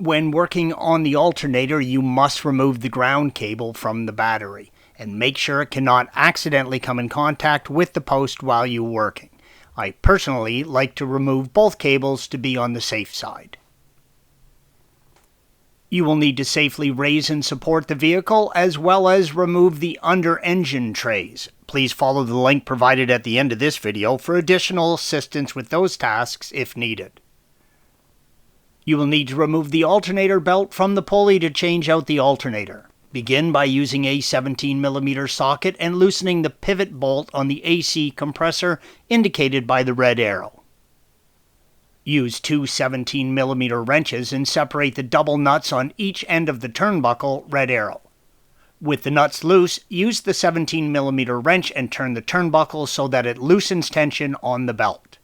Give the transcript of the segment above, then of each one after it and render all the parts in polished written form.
When working on the alternator, you must remove the ground cable from the battery and make sure it cannot accidentally come in contact with the post while you're working. I personally like to remove both cables to be on the safe side. You will need to safely raise and support the vehicle as well as remove the under-engine trays. Please follow the link provided at the end of this video for additional assistance with those tasks if needed. You will need to remove the alternator belt from the pulley to change out the alternator. Begin by using a 17mm socket and loosening the pivot bolt on the AC compressor indicated by the red arrow. Use two 17mm wrenches and separate the double nuts on each end of the turnbuckle, red arrow. With the nuts loose, use the 17mm wrench and turn the turnbuckle so that it loosens tension on the belt.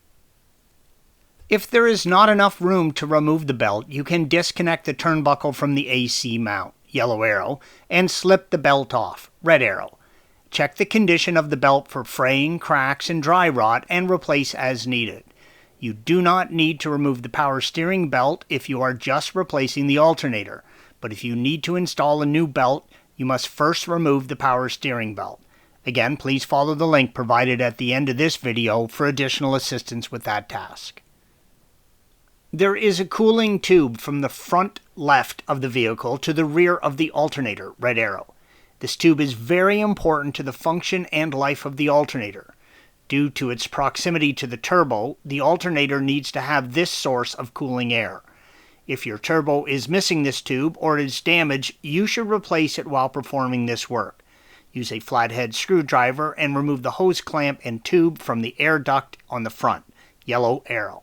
If there is not enough room to remove the belt, you can disconnect the turnbuckle from the AC mount, yellow arrow, and slip the belt off, red arrow. Check the condition of the belt for fraying, cracks, and dry rot and replace as needed. You do not need to remove the power steering belt if you are just replacing the alternator, but if you need to install a new belt, you must first remove the power steering belt. Again, please follow the link provided at the end of this video for additional assistance with that task. There is a cooling tube from the front left of the vehicle to the rear of the alternator, red arrow. This tube is very important to the function and life of the alternator. Due to its proximity to the turbo, the alternator needs to have this source of cooling air. If your turbo is missing this tube or is damaged, you should replace it while performing this work. Use a flathead screwdriver and remove the hose clamp and tube from the air duct on the front, yellow arrow.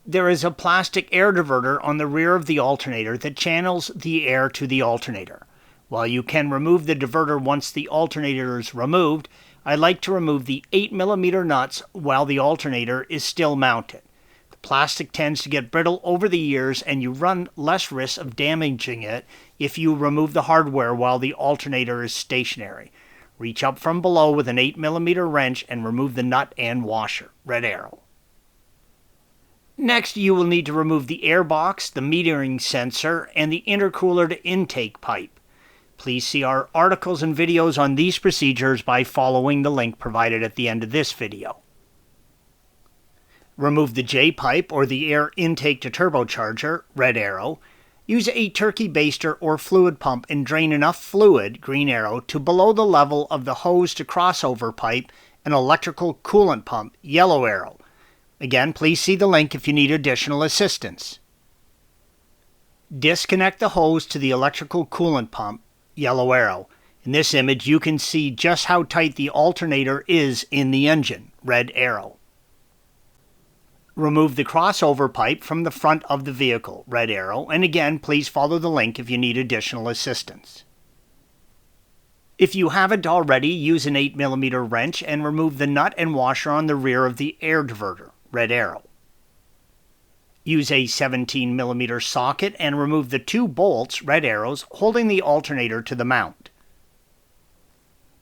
There is a plastic air diverter on the rear of the alternator that channels the air to the alternator. While you can remove the diverter once the alternator is removed, I like to remove the 8mm nuts while the alternator is still mounted. The plastic tends to get brittle over the years and you run less risk of damaging it if you remove the hardware while the alternator is stationary. Reach up from below with an 8mm wrench and remove the nut and washer, red arrow. Next, you will need to remove the air box, the metering sensor, and the intercooler to intake pipe. Please see our articles and videos on these procedures by following the link provided at the end of this video. Remove the J-pipe or the air intake to turbocharger, red arrow. Use a turkey baster or fluid pump and drain enough fluid, green arrow, to below the level of the hose to crossover pipe and electrical coolant pump, yellow arrow. Again, please see the link if you need additional assistance. Disconnect the hose to the electrical coolant pump, yellow arrow. In this image, you can see just how tight the alternator is in the engine, red arrow. Remove the crossover pipe from the front of the vehicle, red arrow, and again, please follow the link if you need additional assistance. If you haven't already, use an 8mm wrench and remove the nut and washer on the rear of the air diverter, red arrow. Use a 17mm socket and remove the two bolts, red arrows, holding the alternator to the mount.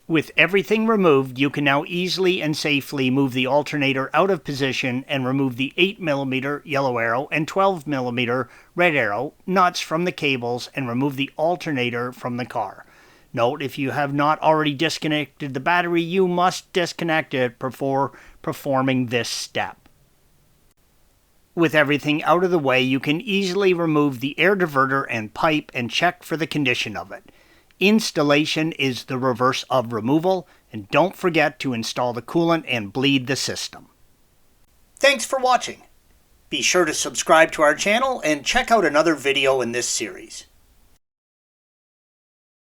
With everything removed, you can now easily and safely move the alternator out of position and remove the 8mm yellow arrow and 12mm red arrow nuts from the cables and remove the alternator from the car. Note, if you have not already disconnected the battery, you must disconnect it before performing this step. With everything out of the way, you can easily remove the air diverter and pipe and check for the condition of it. Installation is the reverse of removal, and don't forget to install the coolant and bleed the system. Thanks for watching. Be sure to subscribe to our channel and check out another video in this series.